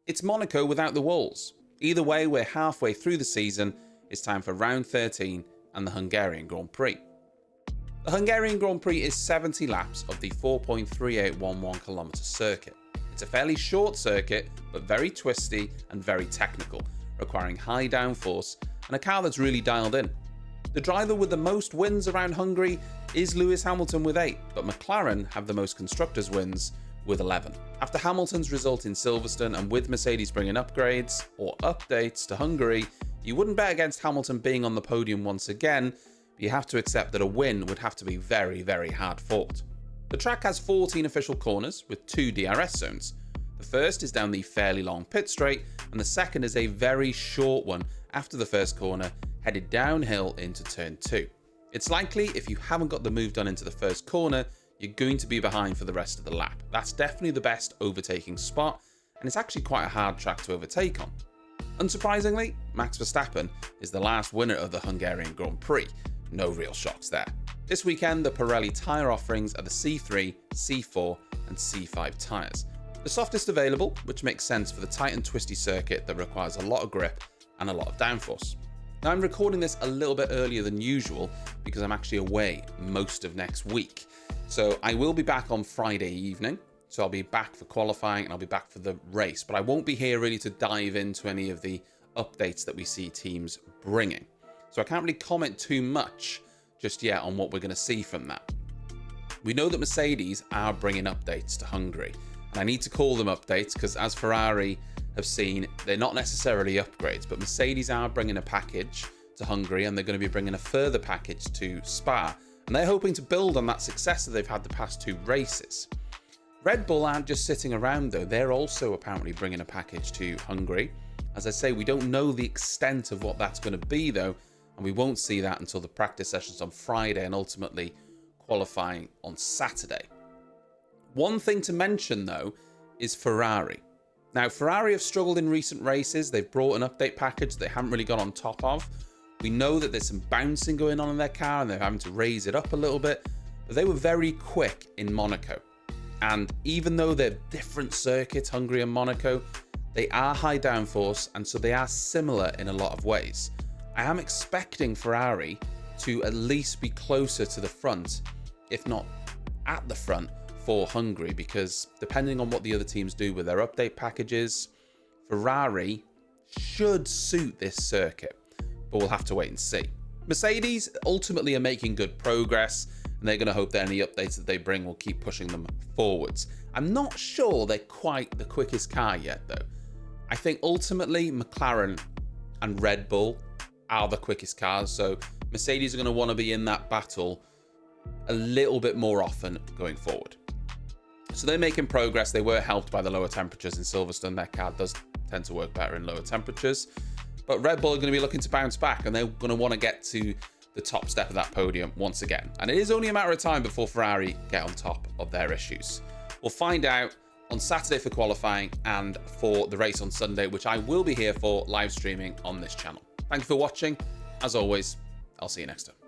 It's Monaco without the walls. Either way, we're halfway through the season. It's time for round 13 and the Hungarian Grand Prix. The Hungarian Grand Prix is 70 laps of the 4.3811 kilometre circuit. It's a fairly short circuit, but very twisty and very technical, requiring high downforce and a car that's really dialed in. The driver with the most wins around Hungary is Lewis Hamilton with 8, but McLaren have the most constructors' wins with 11. After Hamilton's result in Silverstone and with Mercedes bringing upgrades or updates to Hungary, you wouldn't bet against Hamilton being on the podium once again, but you have to accept that a win would have to be very, very hard fought. The track has 14 official corners with 2 DRS zones. The first is down the fairly long pit straight, and the second is a very short one after the first corner, headed downhill into turn 2. It's likely if you haven't got the move done into the first corner, you're going to be behind for the rest of the lap. That's definitely the best overtaking spot, and it's actually quite a hard track to overtake on. Unsurprisingly, Max Verstappen is the last winner of the Hungarian Grand Prix. No real shocks there. This weekend, the Pirelli tyre offerings are the C3, C4 and C5 tyres. The softest available, which makes sense for the tight and twisty circuit that requires a lot of grip and a lot of downforce. Now, I'm recording this a little bit earlier than usual because I'm actually away most of next week. So I will be back on Friday evening. So I'll be back for qualifying and I'll be back for the race, but I won't be here really to dive into any of the updates that we see teams bringing. So I can't really comment too much just yet on what we're going to see from that. We know that Mercedes are bringing updates to Hungary, and I need to call them updates because, as Ferrari have seen, they're not necessarily upgrades, but Mercedes are bringing a package to Hungary, and they're going to be bringing a further package to Spa, and they're hoping to build on that success that they've had the past 2 races. Red Bull aren't just sitting around though, they're also apparently bringing a package to Hungary. As I say, we don't know the extent of what that's going to be though, and we won't see that until the practice sessions on Friday and ultimately qualifying on Saturday. One thing to mention though is Ferrari. Now, Ferrari have struggled in recent races. They've brought an update package they haven't really got on top of. We know that there's some bouncing going on in their car and they're having to raise it up a little bit, but they were very quick in Monaco. And even though they're different circuits, Hungary and Monaco, they are high downforce, and so they are similar in a lot of ways. I am expecting Ferrari to at least be closer to the front, if not at the front, for Hungary, because depending on what the other teams do with their update packages, Ferrari should suit this circuit, but we'll have to wait and see. Mercedes ultimately are making good progress, and they're going to hope that any updates that they bring will keep pushing them forwards. I'm not sure they're quite the quickest car yet though. I think ultimately McLaren and Red Bull are the quickest cars, so Mercedes are going to want to be in that battle a little bit more often going forward. So they're making progress. They were helped by the lower temperatures in Silverstone. Their car does tend to work better in lower temperatures, but Red Bull are going to be looking to bounce back, and they're going to want to get to the top step of that podium once again. And it is only a matter of time before Ferrari get on top of their issues. We'll find out on Saturday for qualifying and for the race on Sunday, which I will be here for live streaming on this channel. Thank you for watching. As always, I'll see you next time.